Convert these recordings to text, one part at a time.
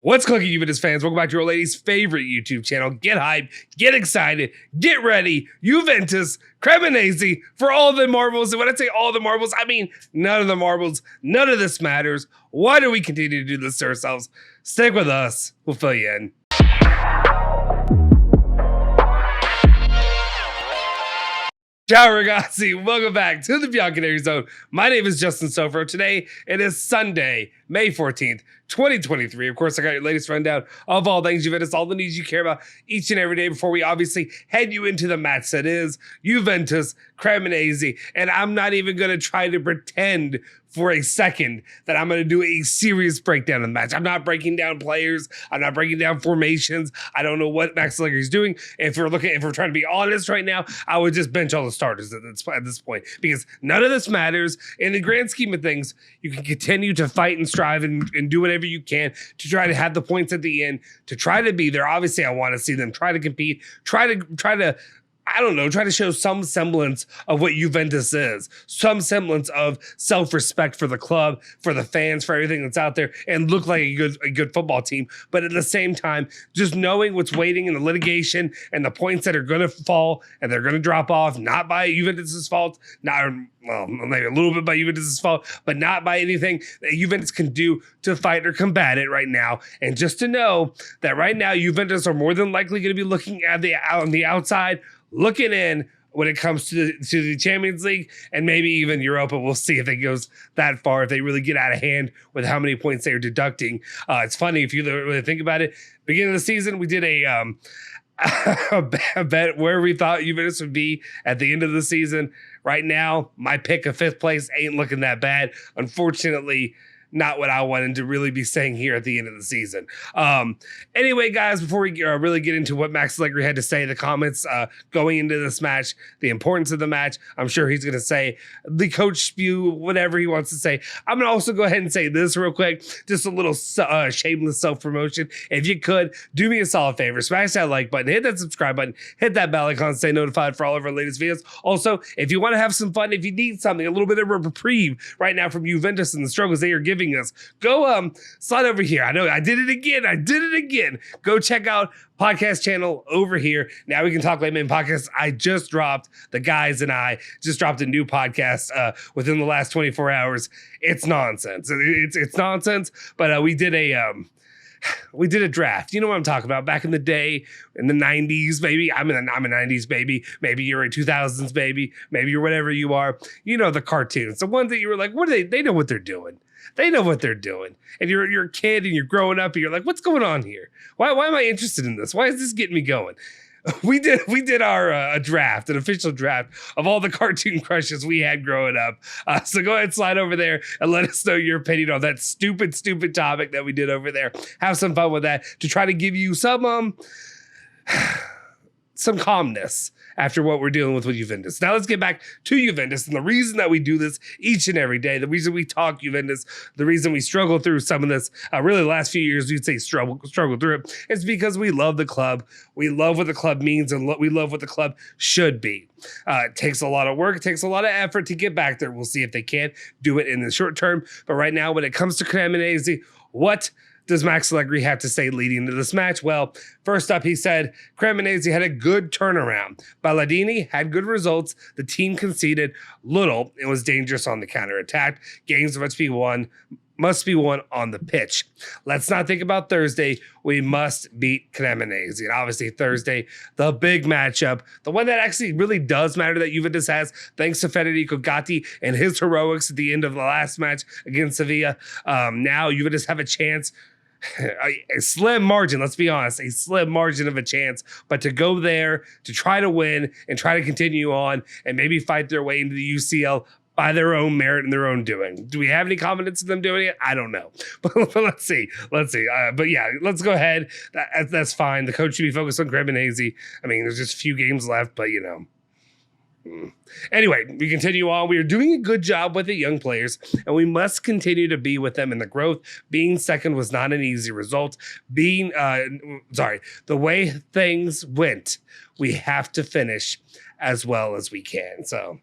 What's cooking, Juventus fans? Welcome back to your lady's favorite YouTube channel. Get hyped, get excited, get ready. Juventus, CREMONESE for all the marbles. And when I say all the marbles, I mean none of the marbles. None of this matters. Why do we continue to do this to ourselves? Stick with us. We'll fill you in. Ciao ragazzi, welcome back to the Bianconeri Zone. My name is Justin Sofro. Today, it is Sunday, May 14th, 2023. Of course, I got your latest rundown of all things Juventus, all the news you care about each and every day before we obviously head you into the match that is Juventus, CREMONESE. And I'm not even going to try to pretend for a second that I'm going to do a serious breakdown of the match. I'm not breaking down players. I'm not breaking down formations. I don't know what Max Allegri is doing. If we're trying to be honest right now, I would just bench all the starters at this point because none of this matters. In the grand scheme of things, you can continue to fight and strive and do whatever you can to try to have the points at the end, to try to be there. Obviously, I want to see them try to compete, try to I don't know, try to show some semblance of what Juventus is, some semblance of self-respect for the club, for the fans, for everything that's out there, and look like a good football team. But at the same time, just knowing what's waiting in the litigation and the points that are going to fall and they're going to drop off, not by Juventus's fault, maybe a little bit by Juventus's fault, but not by anything that Juventus can do to fight or combat it right now. And just to know that right now, Juventus are more than likely going to be looking at on the outside, looking in when it comes to the Champions League and maybe even Europa. We'll see if it goes that far, if they really get out of hand with how many points they are deducting. It's funny, if you really think about it, beginning of the season, we did a bet where we thought Juventus would be at the end of the season. Right now, my pick of 5th place ain't looking that bad. Unfortunately, not what I wanted to really be saying here at the end of the season. Anyway, guys, before we really get into what Max Allegri had to say, the comments going into this match, the importance of the match, I'm sure he's going to say the coach spew, whatever he wants to say. I'm going to also go ahead and say this real quick, just a little shameless self-promotion. If you could, do me a solid favor, smash that like button, hit that subscribe button, hit that bell icon, stay notified for all of our latest videos. Also, if you want to have some fun, if you need something, a little bit of a reprieve right now from Juventus and the struggles they are giving us, go slide over here. I know I did it again. Go check out podcast channel over here. Now we can talk like men podcast. I just dropped, the guys and I just dropped a new podcast within the last 24 hours. It's nonsense. It's nonsense. But we did a draft. You know what I'm talking about? Back in the day, in the 90s, baby. I'm a 90s baby. Maybe you're a 2000s baby. Maybe you're whatever you are. You know, the cartoons. The ones that you were like, what are they? They know what they're doing. They know what they're doing. And you're a kid and you're growing up and you're like, what's going on here? Why am I interested in this? Why is this getting me going? We did our draft, an official draft of all the cartoon crushes we had growing up. So go ahead, slide over there and let us know your opinion on that stupid topic that we did over there. Have some fun with that to try to give you some calmness after what we're dealing with Juventus. Now let's get back to Juventus and the reason that we do this each and every day, the reason we talk Juventus, the reason we struggle through some of this, really the last few years we'd say struggle through it, is because we love the club. We love what the club means and we love what the club should be. It takes a lot of work. It takes a lot of effort to get back there. We'll see if they can do it in the short term. But right now, when it comes to CREMONESE, what does Max Allegri have to say leading into this match? Well, first up, he said CREMONESE had a good turnaround. Balladini had good results. The team conceded little and was dangerous on the counterattack. Games must be won on the pitch. Let's not think about Thursday. We must beat CREMONESE. And obviously Thursday, the big matchup, the one that actually really does matter that Juventus has, thanks to Federico Gatti and his heroics at the end of the last match against Sevilla. Now Juventus have a chance. A slim margin, let's be honest, a slim margin of a chance, but to go there, to try to win and try to continue on and maybe fight their way into the UCL by their own merit and their own doing. Do we have any confidence in them doing it? I don't know, but let's see. But yeah, let's go ahead. That's fine. The coach should be focused on CREMONESE. I mean, there's just a few games left, but you know. Anyway, we continue on. We are doing a good job with the young players, and we must continue to be with them in the growth. Being second was not an easy result. The way things went we have to finish as well as we can. So,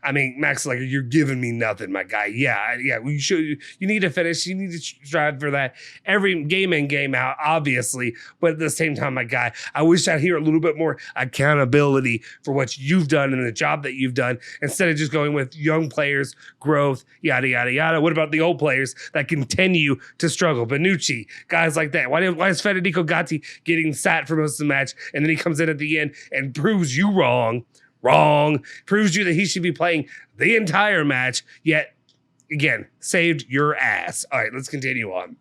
I mean, Max, like, you're giving me nothing, my guy. Yeah, you need to finish. You need to strive for that every game in, game out, obviously. But at the same time, my guy, I wish I'd hear a little bit more accountability for what you've done and the job that you've done instead of just going with young players, growth, yada, yada, yada. What about the old players that continue to struggle? Bonucci, guys like that. Why is Federico Gatti getting sat for most of the match and then he comes in at the end and proves you wrong, proves you that he should be playing the entire match, yet, again, saved your ass. All right, let's continue on.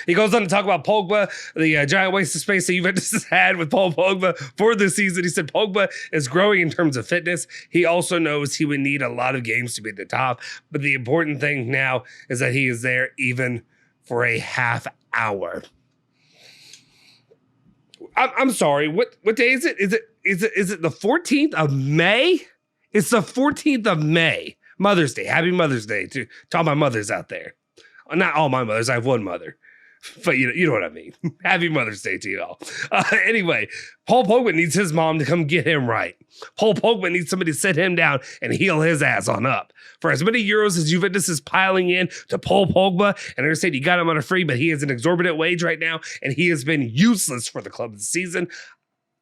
He goes on to talk about Pogba, the giant waste of space that Juventus has had with Paul Pogba for this season. He said Pogba is growing in terms of fitness. He also knows he would need a lot of games to be at the top, but the important thing now is that he is there even for a half hour. I'm sorry. What day is it? Is it the 14th of May? It's the 14th of May. Mother's Day. Happy Mother's Day to all my mothers out there. Not all my mothers. I have one mother. But you know what I mean. Happy Mother's Day to you all. Anyway, Paul Pogba needs his mom to come get him right. Paul Pogba needs somebody to sit him down and heal his ass on up. For as many euros as Juventus is piling in to Paul Pogba, and I understand you got him on a free, but he has an exorbitant wage right now, and he has been useless for the club this season.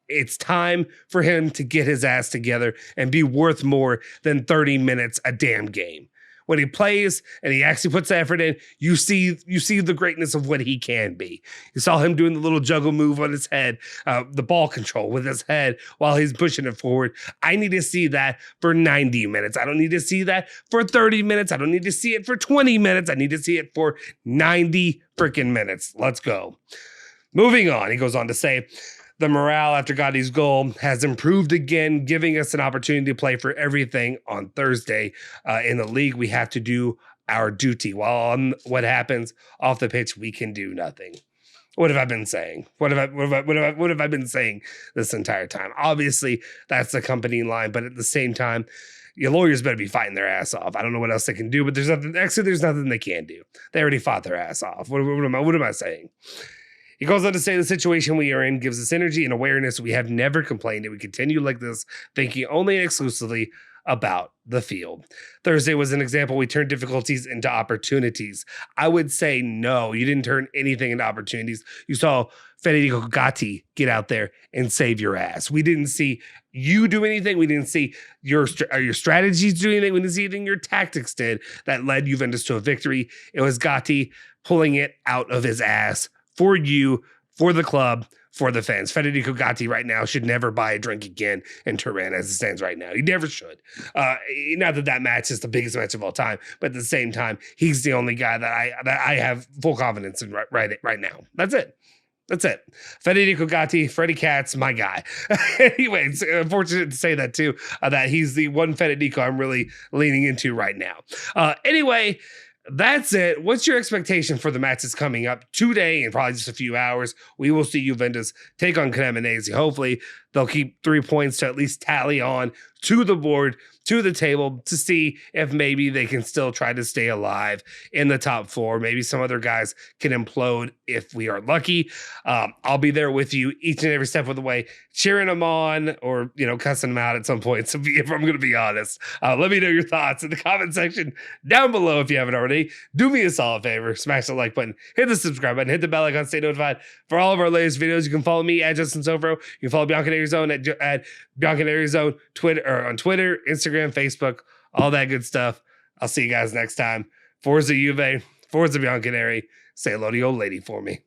It's time for him to get his ass together and be worth more than 30 minutes a damn game. When he plays and he actually puts the effort in, you see the greatness of what he can be. You saw him doing the little juggle move on his head, the ball control with his head while he's pushing it forward. I need to see that for 90 minutes. I don't need to see that for 30 minutes. I don't need to see it for 20 minutes. I need to see it for 90 freaking minutes. Let's go. Moving on, he goes on to say, the morale after Gotti's goal has improved again, giving us an opportunity to play for everything on Thursday. In the league, we have to do our duty. While on what happens off the pitch, we can do nothing. What have I been saying? What have I been saying this entire time? Obviously, that's the company line, but at the same time, your lawyers better be fighting their ass off. I don't know what else they can do, but there's nothing they can do. They already fought their ass off. What am I saying? He goes on to say the situation we are in gives us energy and awareness. We have never complained, and we continue like this, thinking only and exclusively about the field. Thursday was an example. We turned difficulties into opportunities. I would say no, you didn't turn anything into opportunities. You saw Federico Gatti get out there and save your ass. We didn't see you do anything. We didn't see your strategies do anything. We didn't see anything your tactics did that led Juventus to a victory. It was Gatti pulling it out of his ass for you, for the club, for the fans. Federico Gatti right now should never buy a drink again in Turin as it stands right now. He never should. Not that match is the biggest match of all time, but at the same time, he's the only guy that I have full confidence in right now. That's it. Federico Gatti, Freddie Katz, my guy. Anyway, it's unfortunate to say that too, that he's the one Federico I'm really leaning into right now. Anyway, that's it. What's your expectation for the matches coming up today in probably just a few hours? We will see Juventus take on Cremonese. Hopefully, they'll keep 3 points to at least tally on to the board, to the table, to see if maybe they can still try to stay alive in the top four. Maybe some other guys can implode if we are lucky. I'll be there with you each and every step of the way, cheering them on or, cussing them out at some point. So if I'm going to be honest, let me know your thoughts in the comment section down below if you haven't already. Do me a solid favor, smash the like button, hit the subscribe button, hit the bell icon, stay notified for all of our latest videos. You can follow me at Justin Sofro. You can follow Bianconeri Zone at Bianconeri Zone on Twitter, Instagram, Facebook, all that good stuff. I'll see you guys next time. Forza Juve, Forza Bianconeri. Say hello to the old lady for me.